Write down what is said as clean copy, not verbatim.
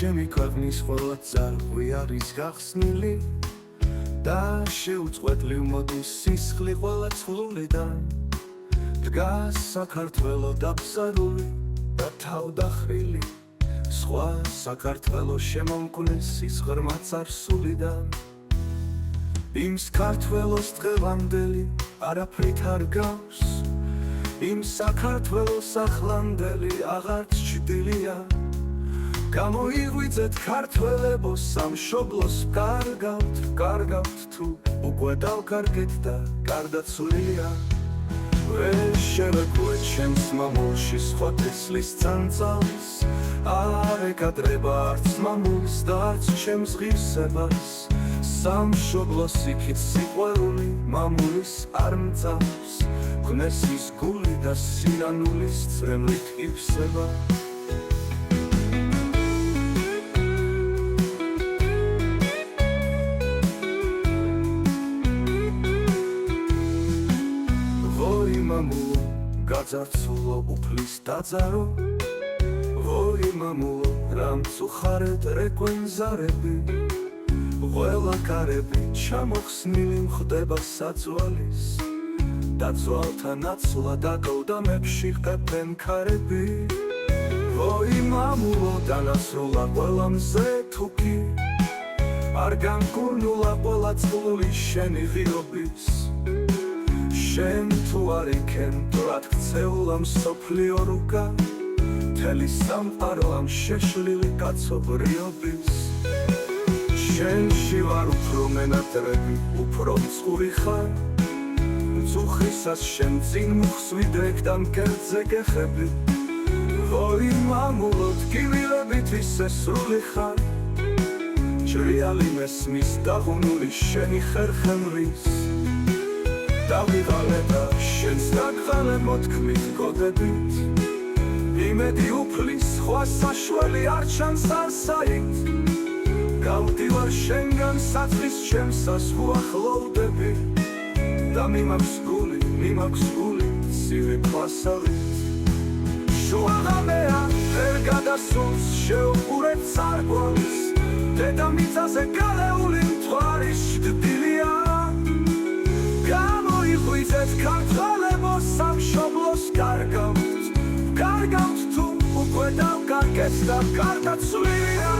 ჩემი ქვეყნის ყველა ძარღვი არის გახსნილი და შეუწყვეტლივ მოდის სისხლი ყველა ცვლილიდან დგას საქართველო დაფსარული და თავდახრილი სხვა საქართველო შემომკვნეს ის ღრმა წარსულიდან იმ საქართველოს დღევანდელი არაფრით არ გავს იმ საქართველოს ახლანდელი აღარც ჭრილია გამოიღვიძეთ ქართველებო სამშობლოს კარგავთ თუ უკვე დავკარგეთ და გარდაცვლილია ვერ შევეკვეთ ჩემს მამულში სხვა თესლის წანწალს არ ეკადრება არც მამულს და არც ჩემს ღირსებას სამშობლოს იქით სიყვარული მამულის არ მწავს ქმნეს ის გული და სინანულის წრემლით ივსება მამულო გაძარცულო უფლის დაძარო ვოი მამულო რამც უხარეთ რეკვენზარები ყველა კარები ჩამოხსნილი მხდება საძვალის და ძვალთა ნაცვლა დაკოვდა მეფში ყებენ ქარები ვოი მამულო დანასრულა ყველა მზე თუქი არ განკურნულა ყველა წყლული შენი ღირობის შენ თუ არ იქენ დრად ქცეულა მსოფლიო რუკა მთელი სამყარო ამ შეშლილი კაცობრიობის შენში ვარ უფრო მენატრები უფრო მწყური ხარ მწუხისას შენ წინ მუხსვიდრეკ და მკერდზე გეხები ვოი მამულო ტკივილებით ისე სრული ხარ ჭრიალი მესმის დაღუნული შენი ხერხემრის დავიღალე და შენს დაგღალე მოთქმით გოდებით იმედი უფლის სხვა საშველი არ ჩანს არსაით გავდივარ შენგან საწყის ჩემსას უახლოვდები და მიმაქვს გული ცივი ქვასალით შუაღამეა ვერ გადასულს შეუყურეთ წარგვალს დედამიწაზე გალეული მთვარი შდბილია გამოიღვიძეთ ქართველებო სამშობლოს კარგავთ თუ უკვე დავკარგეთ და გარდაცვლილია